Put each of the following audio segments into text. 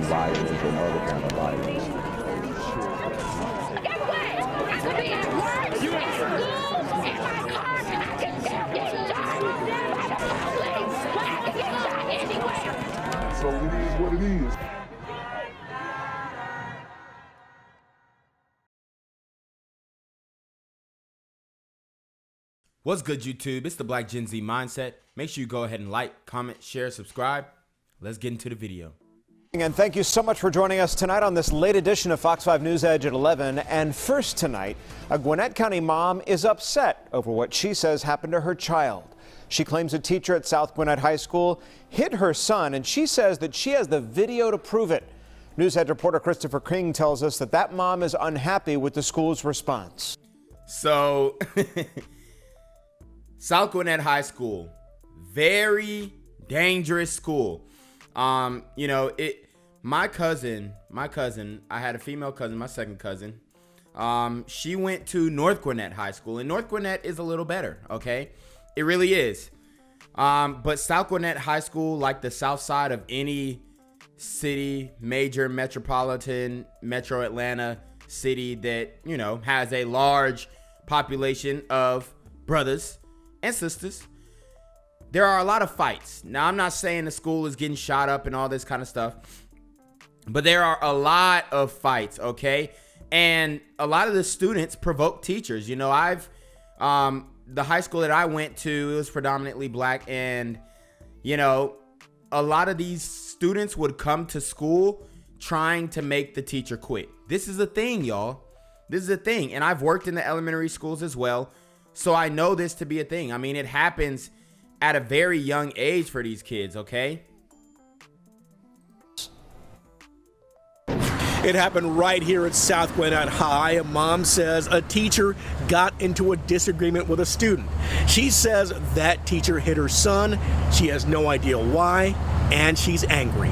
violence and other kind of violence. Guess what? I could be at work, at school, in my car, and I can still get shot by the police. But I can get shot anywhere. So it is what it is. What's good, YouTube? It's the Black Gen Z Mindset. Make sure you go ahead and like, comment, share, subscribe. Let's get into the video. And thank you so much for joining us tonight on this late edition of Fox 5 News Edge at 11. And first tonight, a Gwinnett County mom is upset over what she says happened to her child. She claims a teacher at South Gwinnett High School hit her son, and she says that she has the video to prove it. Newshead reporter Christopher King tells us that that mom is unhappy with the school's response. So, South Gwinnett High School, very dangerous school. You know, my cousin, I had a female cousin, my second cousin. She went to North Gwinnett High School, and North Gwinnett is a little better, okay? It really is. But South Gwinnett High School, like the south side of any city, major metropolitan, metro Atlanta city that, you know, has a large population of brothers and sisters, there are a lot of fights. Now, I'm not saying the school is getting shot up and all this kind of stuff, but there are a lot of fights, okay? And a lot of the students provoke teachers. You know, the high school that I went to, it was predominantly black, and, you know, a lot of these students would come to school trying to make the teacher quit. This is a thing, y'all. This is a thing. And I've worked in the elementary schools as well, so I know this to be a thing. I mean, it happens at a very young age for these kids, okay? It happened right here at South Gwinnett High. A mom says a teacher got into a disagreement with a student. She says that teacher hit her son. She has no idea why, and she's angry.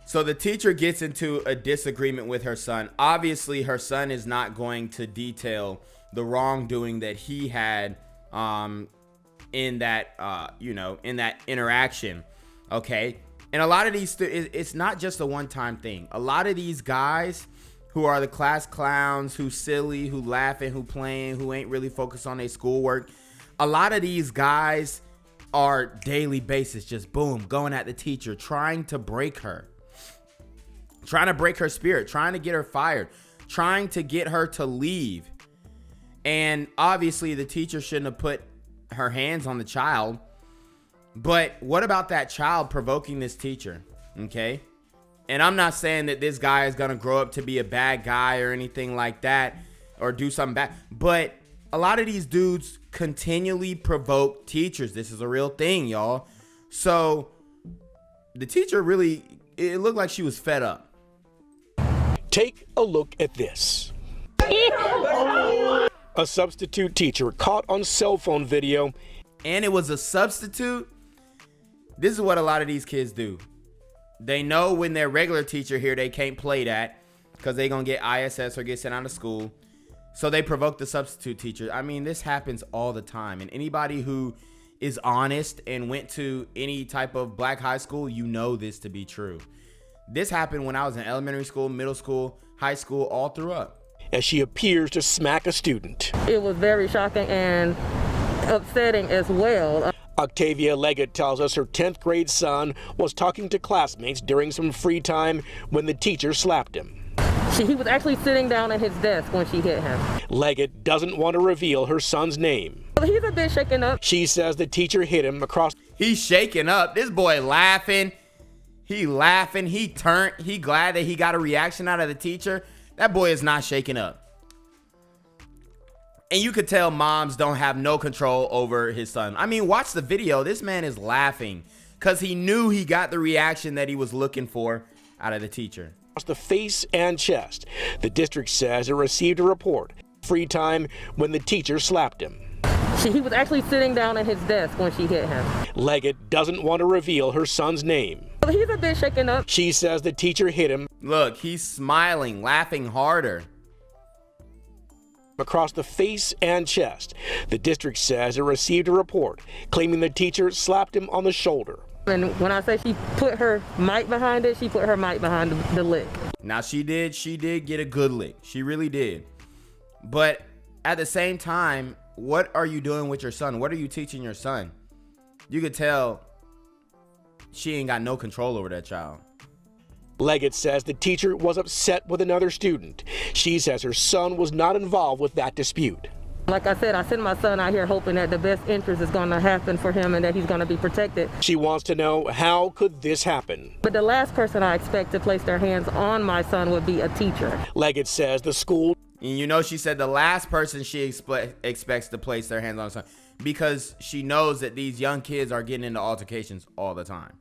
So the teacher gets into a disagreement with her son. Obviously, her son is not going to detail the wrongdoing that he had in that, in that interaction, okay? And a lot of these, it's not just a one-time thing. A lot of these guys who are the class clowns, who silly, who laughing, who playing, who ain't really focused on their schoolwork, a lot of these guys are daily basis, just boom, going at the teacher, trying to break her spirit, trying to get her fired, trying to get her to leave. And obviously the teacher shouldn't have put her hands on the child, but what about that child provoking this teacher? Okay. And I'm not saying that this guy is going to grow up to be a bad guy or anything like that, or do something bad, but a lot of these dudes continually provoke teachers. This is a real thing, y'all. So the teacher really, it looked like she was fed up. Take a look at this. A substitute teacher caught on cell phone video. And it was a substitute. This is what a lot of these kids do. They know when their regular teacher here, they can't play that because they're going to get ISS or get sent out of school. So they provoke the substitute teacher. I mean, this happens all the time. And anybody who is honest and went to any type of black high school, you know this to be true. This happened when I was in elementary school, middle school, high school, all throughout. As she appears to smack a student. It was very shocking and upsetting as well. Octavia Leggett tells us her 10th grade son was talking to classmates during some free time when the teacher slapped him. He was actually sitting down at his desk when she hit him. Leggett doesn't want to reveal her son's name. He's a bit shaken up. She says the teacher hit him across. He's shaking up. This boy laughing. He laughing. He turned. He glad that he got a reaction out of the teacher. That boy is not shaking up. And you could tell moms don't have no control over his son. I mean, watch the video. This man is laughing because he knew he got the reaction that he was looking for out of the teacher. Across the face and chest. The district says it received a report. Free time when the teacher slapped him. He was actually sitting down at his desk when she hit him. Leggett doesn't want to reveal her son's name. He's a bit shaken up. She says the teacher hit him. Look, he's smiling, laughing harder. Across the face and chest. The district says it received a report claiming the teacher slapped him on the shoulder. And when I say she put her might behind it, she put her might behind the lick. Now she did get a good lick. She really did. But at the same time, what are you doing with your son? What are you teaching your son? You could tell she ain't got no control over that child. Leggett says the teacher was upset with another student. She says her son was not involved with that dispute. Like I said, I sent my son out here hoping that the best interest is going to happen for him and that he's going to be protected. She wants to know, how could this happen? But the last person I expect to place their hands on my son would be a teacher. Leggett says the school... And you know, she said the last person she expects to place their hands on her son, because she knows that these young kids are getting into altercations all the time.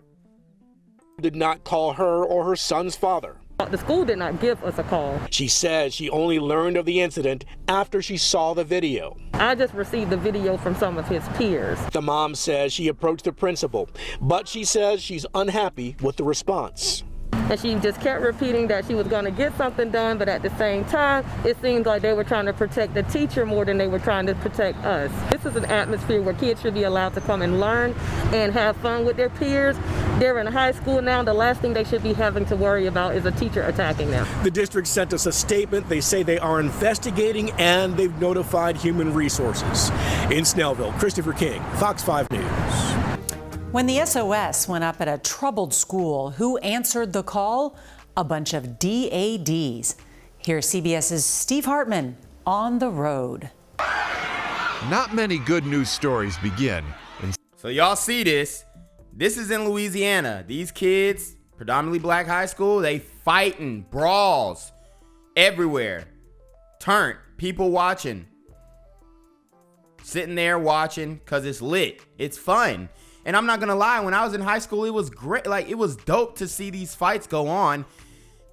Did not call her or her son's father. The school did not give us a call. She says she only learned of the incident after she saw the video. I just received the video from some of his peers. The mom says she approached the principal, but she says she's unhappy with the response. And she just kept repeating that she was going to get something done, but at the same time, it seemed like they were trying to protect the teacher more than they were trying to protect us. This is an atmosphere where kids should be allowed to come and learn and have fun with their peers. They're in high school now. The last thing they should be having to worry about is a teacher attacking them. The district sent us a statement. They say they are investigating and they've notified Human Resources. In Snellville, Christopher King, Fox 5 News. When the SOS went up at a troubled school, who answered the call? A bunch of DADs. Here's CBS's Steve Hartman on the road. Not many good news stories begin. So y'all see this. This is in Louisiana. These kids, predominantly black high school, they fighting, brawls everywhere. Turnt, people watching. Sitting there watching because it's lit. It's fun. And I'm not going to lie, when I was in high school, it was great. Like, it was dope to see these fights go on.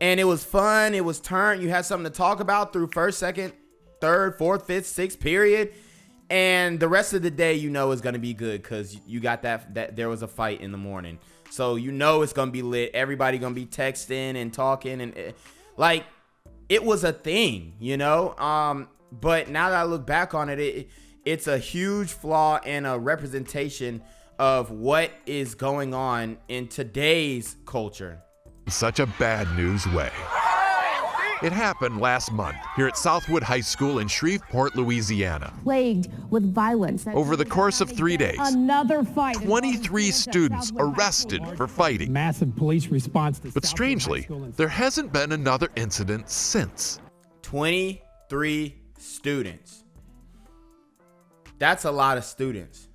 And it was fun. It was turnt. You had something to talk about through first, second, third, fourth, fifth, sixth period. And the rest of the day, you know, is going to be good because you got that there was a fight in the morning. So you know it's going to be lit. Everybody going to be texting and talking. And like, it was a thing, you know. But now that I look back on it, it's a huge flaw and a representation of what is going on in today's culture. Such a bad news way. It happened last month here at Southwood High School in Shreveport, Louisiana. Plagued with violence. Over the course of 3 days, Another fight. 23 students arrested for fighting. Massive police response. But strangely, there hasn't been another incident since. 23 students. That's a lot of students.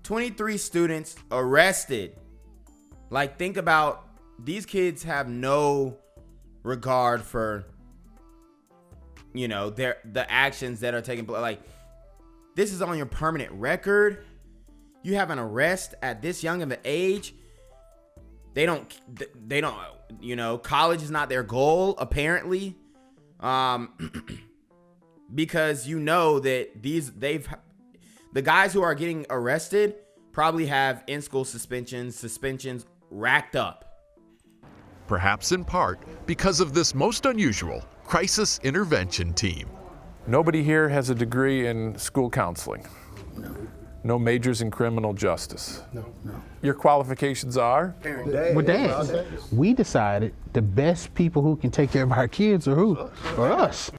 23 students arrested. Like, think about, these kids have no regard for, you know, the actions that are taking place. Like, this is on your permanent record. You have an arrest at this young of an age. They don't, you know, college is not their goal, apparently. Because you know that the guys who are getting arrested probably have in-school suspensions racked up. Perhaps in part because of this most unusual crisis intervention team. Nobody here has a degree in school counseling. No majors in criminal justice. No. Your qualifications are? With that, we decided the best people who can take care of our kids are who? Are us.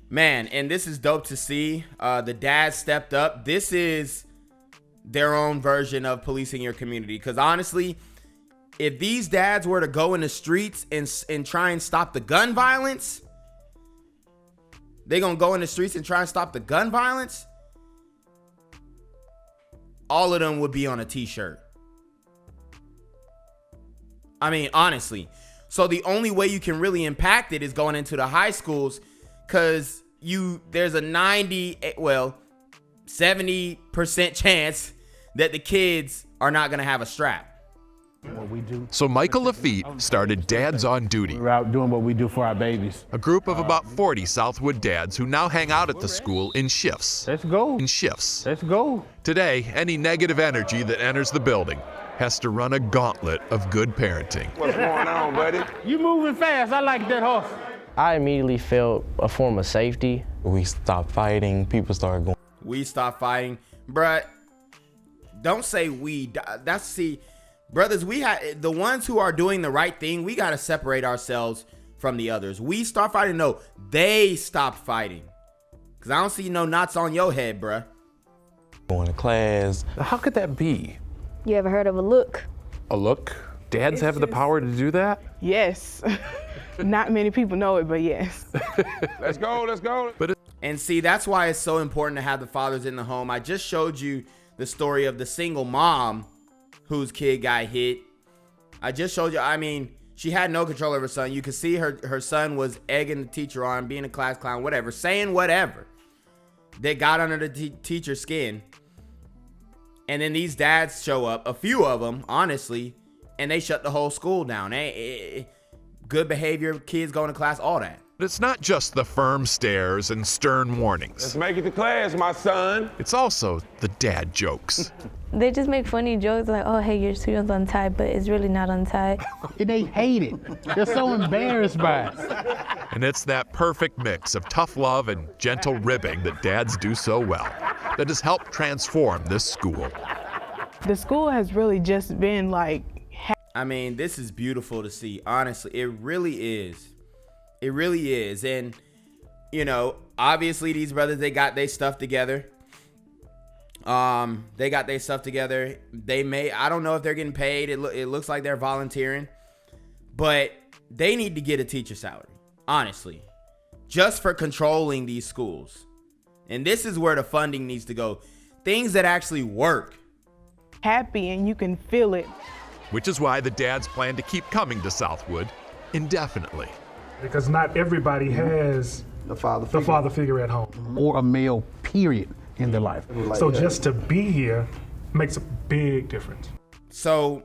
Man, and this is dope to see. The dads stepped up. This is their own version of policing your community. Because honestly, if these dads were to go in the streets and try and stop the gun violence, they're going to go in the streets and try and stop the gun violence, all of them would be on a t-shirt. I mean, honestly. So the only way you can really impact it is going into the high schools, because there's a 70% chance that the kids are not going to have a strap. So Michael Lafitte started Dads on Duty. We're out doing what we do for our babies. A group of about 40 Southwood dads who now hang out at the school in shifts. Let's go. Let's go. Today, any negative energy that enters the building has to run a gauntlet of good parenting. What's going on, buddy? You moving fast. I like that horse. I immediately felt a form of safety. We stopped fighting. People started going. We stopped fighting. Bruh, Don't say we. Brothers, we had the ones who are doing the right thing. We got to separate ourselves from the others. We start fighting. No, they stopped fighting. Cause I don't see no knots on your head, bruh. Going to class. How could that be? You ever heard of a look? A look? Dads have the power to do that? Yes. Not many people know it, but yes. Let's go. And see, that's why it's so important to have the fathers in the home. I just showed you the story of the single mom whose kid got hit. I just showed you, I mean, she had no control of her son. You could see her son was egging the teacher on, being a class clown, whatever, saying whatever. They got under the teacher's skin. And then these dads show up, a few of them, honestly, and they shut the whole school down. Good behavior, kids going to class, all that. But it's not just the firm stares and stern warnings. Let's make it to class, my son. It's also the dad jokes. They just make funny jokes like, oh, hey, your student's untied, but it's really not untied. And they hate it. They're so embarrassed by it. And it's that perfect mix of tough love and gentle ribbing that dads do so well that has helped transform this school. The school has really just been like... I mean, this is beautiful to see. Honestly, it really is. It really is. And, you know, obviously these brothers, they got their stuff together. They got their stuff together. I don't know if they're getting paid. It looks like they're volunteering. But they need to get a teacher salary, honestly, just for controlling these schools. And this is where the funding needs to go. Things that actually work. Happy and you can feel it. Which is why the dads plan to keep coming to Southwood indefinitely. Because not everybody has the father figure at home. Or a male, period, in their life. So just to be here makes a big difference. So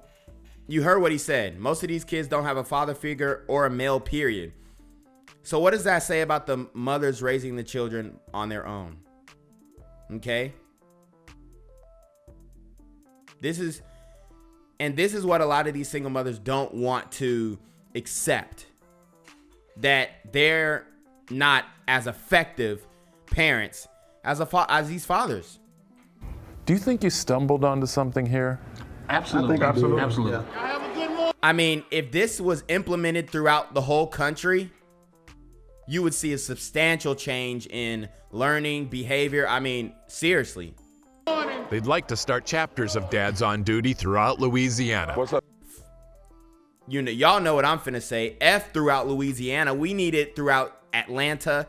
you heard what he said. Most of these kids don't have a father figure or a male, period. So what does that say about the mothers raising the children on their own? Okay? This is what a lot of these single mothers don't want to accept. That they're not as effective parents as these fathers. Do you think you stumbled onto something here? Absolutely. Absolutely. Yeah. I mean, if this was implemented throughout the whole country, you would see a substantial change in learning, behavior. I mean, seriously. They'd like to start chapters of Dads on Duty throughout Louisiana. What's up? Y'all know what I'm finna say. F throughout Louisiana. We need it throughout Atlanta,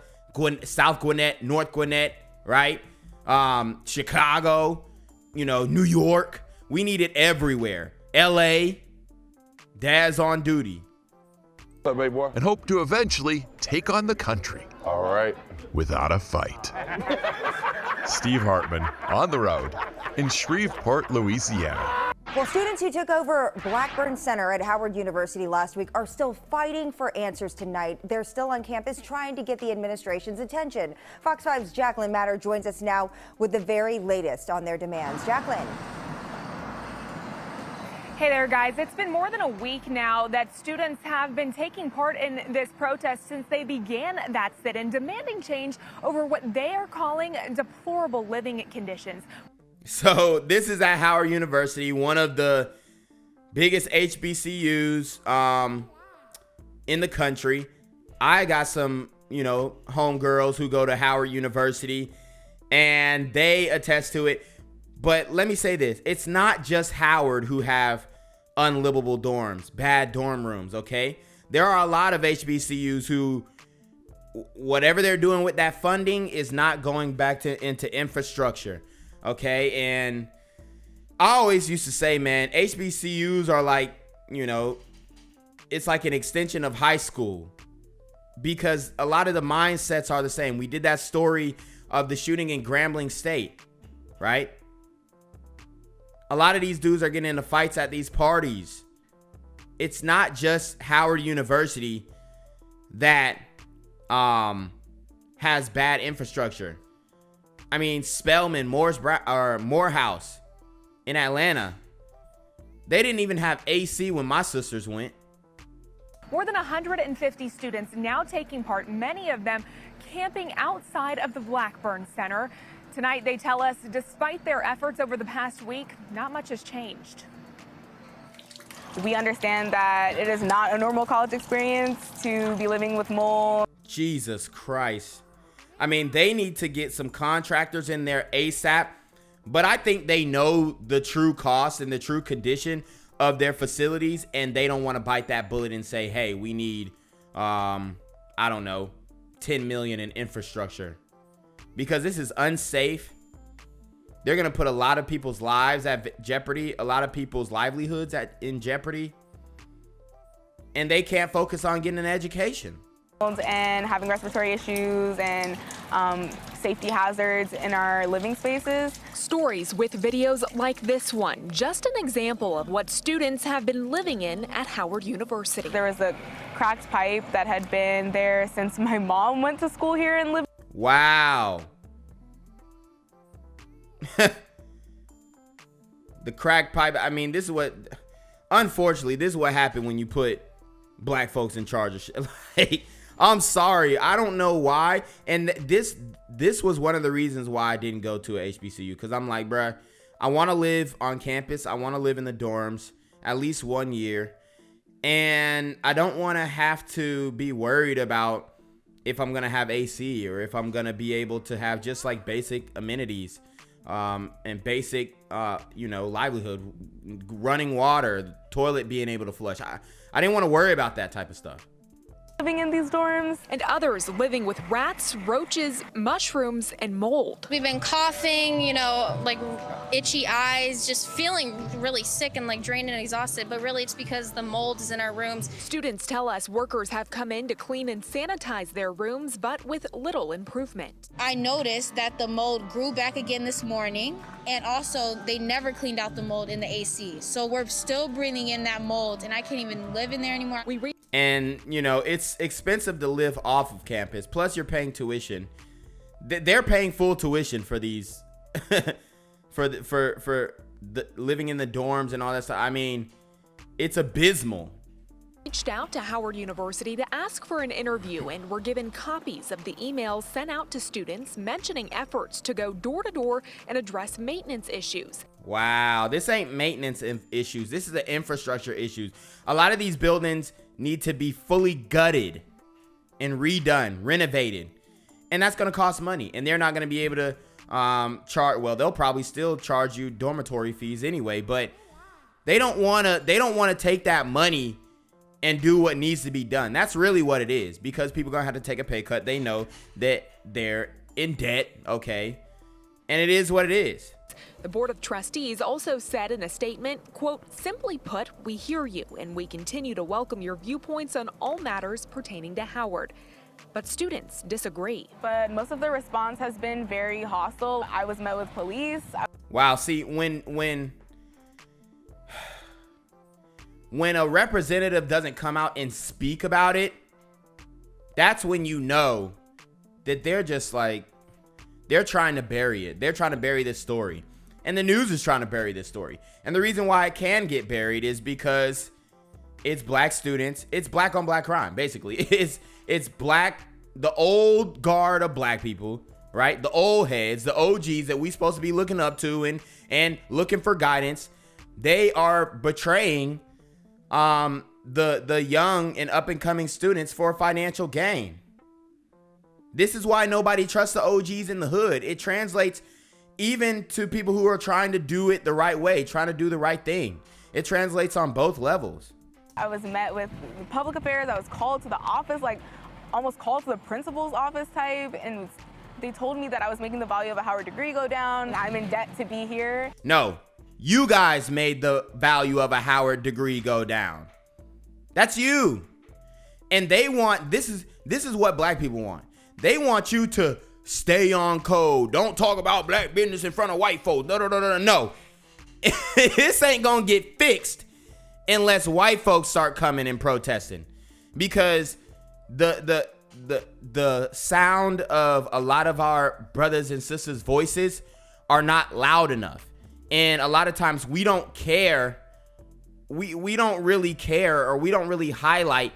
South Gwinnett, North Gwinnett, right? Chicago, New York. We need it everywhere. LA, Dads on Duty. What's up, baby boy? And hope to eventually take on the country. All right. Without a fight. Steve Hartman on the road in Shreveport, Louisiana. Well, students who took over Blackburn Center at Howard University last week are still fighting for answers tonight. They're still on campus trying to get the administration's attention. Fox 5's Jacqueline Matter joins us now with the very latest on their demands. Jacqueline. Hey there, guys. It's been more than a week now that students have been taking part in this protest since they began that sit-in, demanding change over what they are calling deplorable living conditions. So this is at Howard University, one of the biggest HBCUs in the country. I got some, homegirls who go to Howard University, and they attest to it. But let me say this. It's not just Howard who have unlivable dorms, bad dorm rooms, okay? There are a lot of HBCUs who, whatever they're doing with that funding is not going back into infrastructure. Okay, and I always used to say, man, HBCUs are like, it's like an extension of high school because a lot of the mindsets are the same. We did that story of the shooting in Grambling State, right? A lot of these dudes are getting into fights at these parties. It's not just Howard University that has bad infrastructure. I mean, Spelman, Morehouse in Atlanta, they didn't even have AC when my sisters went. More than 150 students now taking part, many of them camping outside of the Blackburn Center. Tonight, they tell us, despite their efforts over the past week, not much has changed. We understand that it is not a normal college experience to be living with mold. Jesus Christ. I mean, they need to get some contractors in there ASAP, but I think they know the true cost and the true condition of their facilities, and they don't want to bite that bullet and say, hey, we need, I don't know, 10 million in infrastructure, because this is unsafe. They're going to put a lot of people's lives at jeopardy, a lot of people's livelihoods in jeopardy, and they can't focus on getting an education. And having respiratory issues and safety hazards in our living spaces. Stories with videos like this one, just an example of what students have been living in at Howard University. There was a cracked pipe that had been there since my mom went to school here and lived. Wow. The crack pipe. I mean, this is what, unfortunately, this is what happened when you put black folks in charge of shit. Like, I'm sorry, I don't know why. And this was one of the reasons why I didn't go to a HBCU, because I'm like, bruh, I want to live on campus. I want to live in the dorms at least 1 year, and I don't want to have to be worried about if I'm gonna have AC or if I'm gonna be able to have just like basic amenities and basic livelihood, running water, toilet being able to flush. I didn't want to worry about that type of stuff. Living in these dorms. And others living with rats, roaches, mushrooms, and mold. We've been coughing, like itchy eyes, just feeling really sick and like drained and exhausted, but really it's because the mold is in our rooms. Students tell us workers have come in to clean and sanitize their rooms, but with little improvement. I noticed that the mold grew back again this morning, and also they never cleaned out the mold in the AC. So we're still breathing in that mold, and I can't even live in there anymore. And, it's expensive to live off of campus. Plus, you're paying tuition. They're paying full tuition for these, for the living in the dorms and all that stuff. I mean, it's abysmal. Reached out to Howard University to ask for an interview and were given copies of the emails sent out to students mentioning efforts to go door to door and address maintenance issues. Wow, this ain't maintenance issues. This is the infrastructure issues. A lot of these buildings need to be fully gutted and redone, renovated. And that's going to cost money. And they're not going to be able to charge, well, they'll probably still charge you dormitory fees anyway, but they don't want to take that money and do what needs to be done. That's really what it is, because people are going to have to take a pay cut. They know that they're in debt, okay? And it is what it is. The Board of Trustees also said in a statement, quote, "Simply put, we hear you and we continue to welcome your viewpoints on all matters pertaining to Howard." But students disagree. But most of the response has been very hostile. I was met with police. Wow, see, when a representative doesn't come out and speak about it, that's when you know that they're just like, they're trying to bury it. They're trying to bury this story. And the news is trying to bury this story. And the reason why it can get buried is because it's black students. It's black on black crime, basically. It's black, the old guard of black people, right? The old heads, the OGs that we supposed to be looking up to and looking for guidance. They are betraying the young and up and coming students for financial gain. This is why nobody trusts the OGs in the hood. It translates even to people who are trying to do it the right way, trying to do the right thing. It translates on both levels. I was met with public affairs. I was called to the office, like almost called to the principal's office type, and they told me that I was making the value of a Howard degree go down. I'm in debt to be here. No, you guys made the value of a Howard degree go down. That's you. And they want, this is what black people want. They want you to stay on code. Don't talk about black business in front of white folks. No. This ain't gonna get fixed unless white folks start coming and protesting, because the sound of a lot of our brothers and sisters' voices are not loud enough. And a lot of times we don't care. We don't really care, or we don't really highlight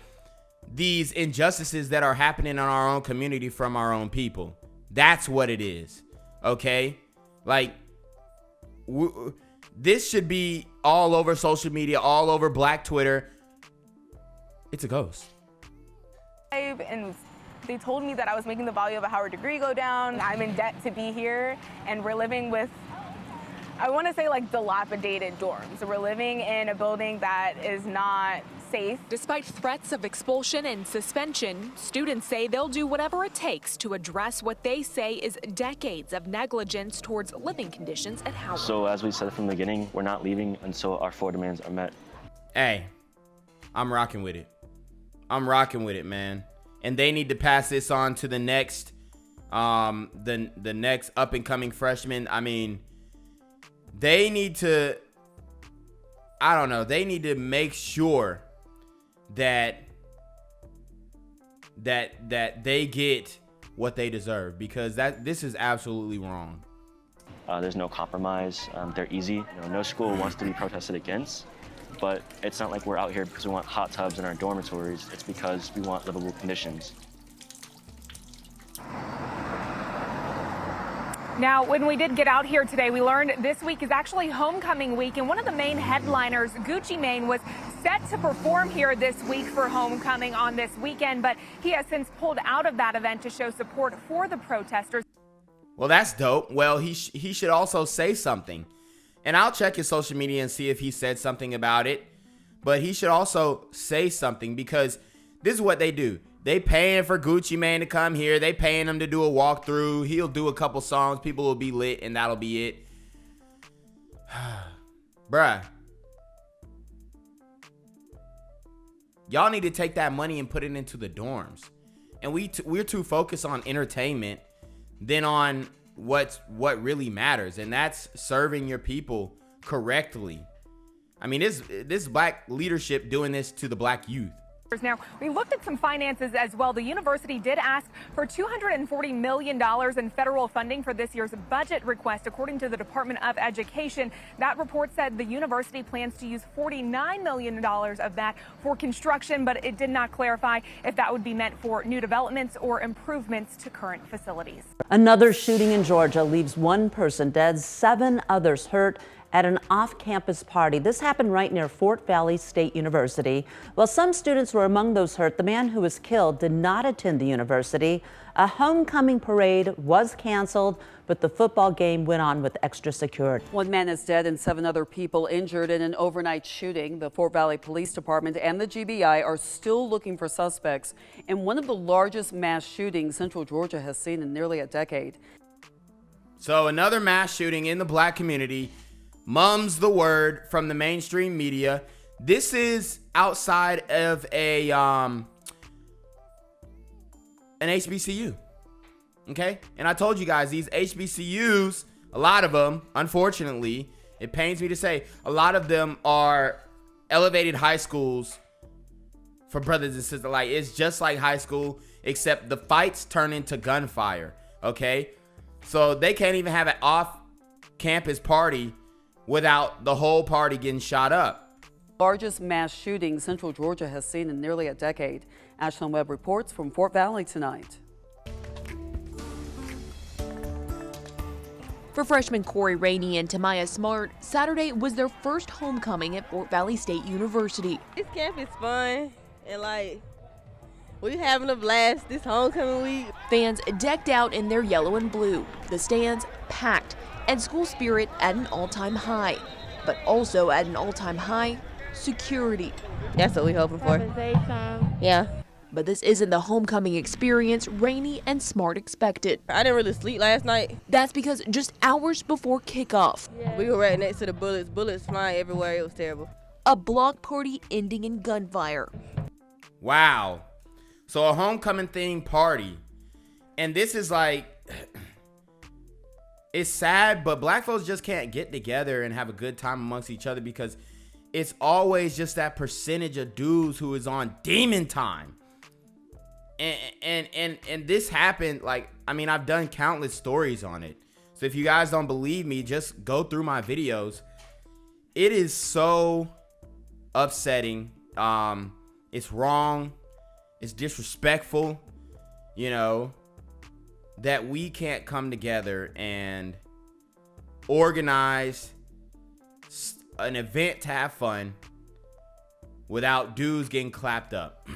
these injustices that are happening in our own community from our own people. That's what it is. Okay? Like, this should be all over social media, all over Black Twitter. It's a ghost. And they told me that I was making the value of a Howard degree go down. I'm in debt to be here, and we're living with, I want to say, like, dilapidated dorms. So we're living in a building that is not safe. Despite threats of expulsion and suspension, students say they'll do whatever it takes to address what they say is decades of negligence towards living conditions at Howard. So as we said from the beginning, we're not leaving until our 4 demands are met. Hey, I'm rocking with it. I'm rocking with it, man. And they need to pass this on to the next, the next up and coming freshman. I mean, they need to, I don't know, they need to make sure that they get what they deserve, because this is absolutely wrong. There's no compromise. They're easy. You know, no school wants to be protested against, but it's not like we're out here because we want hot tubs in our dormitories. It's because we want livable conditions. Now, when we did get out here today, we learned this week is actually homecoming week, and one of the main headliners, Gucci Mane, was set to perform here this week for homecoming on this weekend, but he has since pulled out of that event to show support for the protesters. Well, that's dope. Well, he should also say something, and I'll check his social media and see if he said something about it, but he should also say something, because this is what they do. They paying for Gucci Mane to come here. They paying him to do a walkthrough. He'll do a couple songs. People will be lit, and that'll be it. Bruh. Y'all need to take that money and put it into the dorms. And we're too focused on entertainment than on what really matters, and that's serving your people correctly. I mean, this black leadership doing this to the black youth. Now, we looked at some finances as well. The university did ask for $240 million in federal funding for this year's budget request, according to the Department of Education. That report said the university plans to use $49 million of that for construction, but it did not clarify if that would be meant for new developments or improvements to current facilities. Another shooting in Georgia leaves one person dead, 7 others hurt at an off-campus party. This happened right near Fort Valley State University. While some students were among those hurt, the man who was killed did not attend the university. A homecoming parade was canceled, but the football game went on with extra security. One man is dead and 7 other people injured in an overnight shooting. The Fort Valley Police Department and the GBI are still looking for suspects in one of the largest mass shootings Central Georgia has seen in nearly a decade. So another mass shooting in the black community. Mum's the word from the mainstream media. This is outside of an HBCU. Okay? And I told you guys, these HBCUs, a lot of them, unfortunately, it pains me to say, a lot of them are elevated high schools for brothers and sisters. Like, it's just like high school, except the fights turn into gunfire. Okay? So they can't even have an off-campus party without the whole party getting shot up. Largest mass shooting Central Georgia has seen in nearly a decade. Ashlyn Webb reports from Fort Valley tonight. For freshmen Corey Rainey and Tamaya Smart, Saturday was their first homecoming at Fort Valley State University. This camp is fun, and we're having a blast this homecoming week. Fans decked out in their yellow and blue, the stands packed, and school spirit at an all-time high. But also at an all-time high, security. That's what we're hoping for. Yeah. But this isn't the homecoming experience Rainey and Smart expected. I didn't really sleep last night. That's because just hours before kickoff, we were right next to the bullets flying everywhere. It was terrible. A block party ending in gunfire. Wow. So a homecoming themed party. And this is like, it's sad, but black folks just can't get together and have a good time amongst each other, because it's always just that percentage of dudes who is on demon time. And this happened, I've done countless stories on it. So if you guys don't believe me, just go through my videos. It is so upsetting. It's wrong. It's disrespectful. You know, that we can't come together and organize an event to have fun without dudes getting clapped up.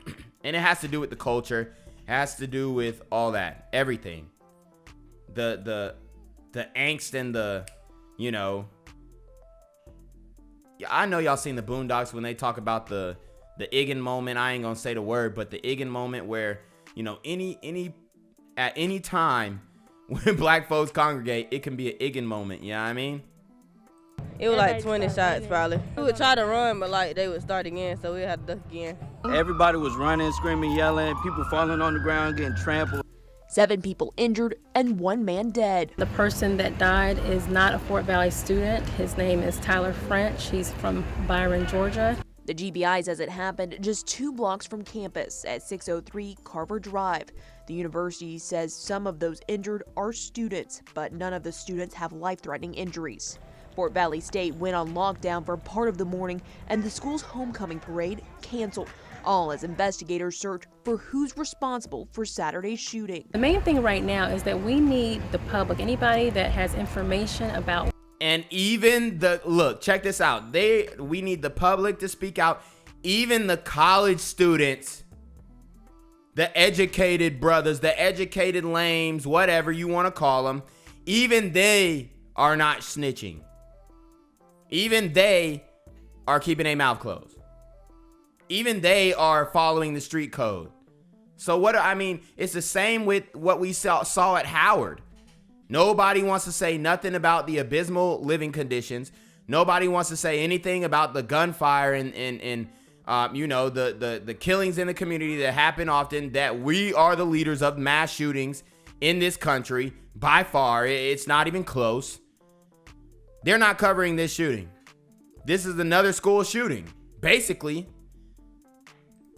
And it has to do with the culture, has to do with all that, everything. The angst and the, you know, I know y'all seen the Boondocks when they talk about the Iggin moment. I ain't gonna say the word, but the Iggin moment where, you know, at any time when black folks congregate, it can be an Iggin moment, you know what I mean? It was like 20 shots probably. We would try to run, but like they would start again, so we had to duck again. Everybody was running, screaming, yelling, people falling on the ground, getting trampled. 7 people injured and 1 man dead. The person that died is not a Fort Valley student. His name is Tyler French. He's from Byron, Georgia. The GBI says it happened just 2 blocks from campus at 603 Carver Drive. The university says some of those injured are students, but none of the students have life-threatening injuries. Fort Valley State went on lockdown for part of the morning, and the school's homecoming parade canceled, all as investigators search for who's responsible for Saturday's shooting. The main thing right now is that we need the public, anybody that has information about. And even look, check this out. We need the public to speak out. Even the college students, the educated brothers, the educated lames, whatever you want to call them, even they are not snitching. Even they are keeping their mouth closed. Even they are following the street code. So it's the same with what we saw at Howard. Nobody wants to say nothing about the abysmal living conditions. Nobody wants to say anything about the gunfire and the killings in the community that happen often, that we are the leaders of mass shootings in this country. By far, it's not even close. They're not covering this shooting. This is another school shooting, basically.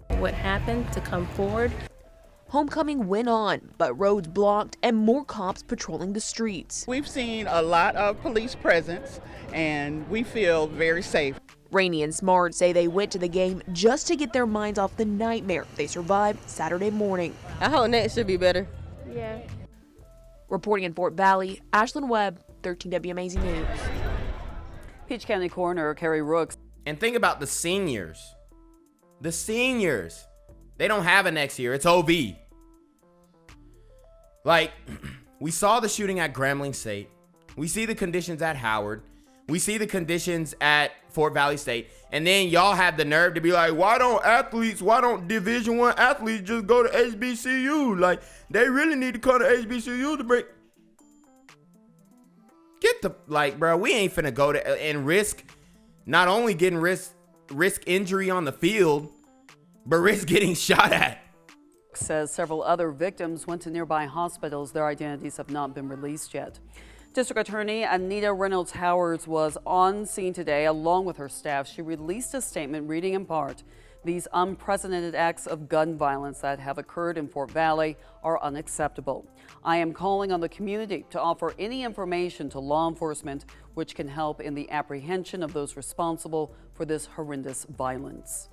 What happened to come forward. Homecoming went on, but roads blocked and more cops patrolling the streets. We've seen a lot of police presence, and we feel very safe. Rainey and Smart say they went to the game just to get their minds off the nightmare they survived Saturday morning. I hope next should be better. Yeah. Reporting in Fort Valley, Ashlyn Webb, 13 WMAZ News. Peach County Coroner Carrie Rooks. And think about the seniors. The seniors. They don't have a next year. It's OV. Like, we saw the shooting at Grambling State. We see the conditions at Howard. We see the conditions at Fort Valley State. And then y'all have the nerve to be like, why don't Division I athletes just go to HBCU? Like, they really need to come to HBCU to break. Bro, we ain't finna go to and risk not only getting risk injury on the field, but risk getting shot at. Says several other victims went to nearby hospitals. Their identities have not been released yet. District Attorney Anita Reynolds Howards was on scene today along with her staff. She released a statement reading in part, "These unprecedented acts of gun violence that have occurred in Fort Valley are unacceptable. I am calling on the community to offer any information to law enforcement which can help in the apprehension of those responsible for this horrendous violence."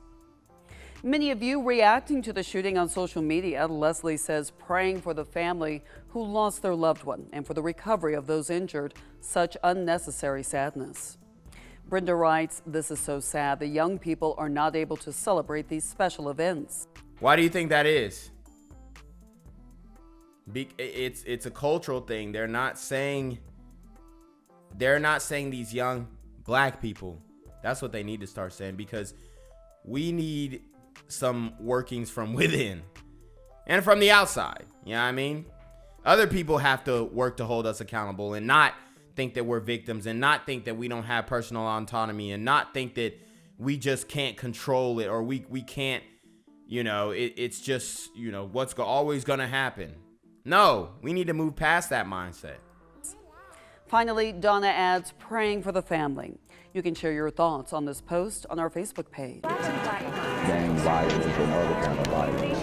Many of you reacting to the shooting on social media. Leslie says praying for the family who lost their loved one and for the recovery of those injured. Such unnecessary sadness. Brenda writes, "This is so sad. The young people are not able to celebrate these special events." Why do you think that is? It's a cultural thing. They're not saying these young black people. That's what they need to start saying, because we need some workings from within and from the outside. You know what I mean? Other people have to work to hold us accountable and not think that we're victims and not think that we don't have personal autonomy and not think that we just can't control it or we can't, it's just, what's always going to happen. No, we need to move past that mindset. Finally, Donna adds, praying for the family. You can share your thoughts on this post on our Facebook page. Gang violence and other kind of violence.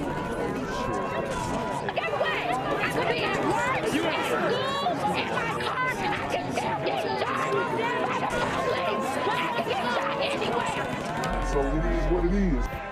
So it is what it is.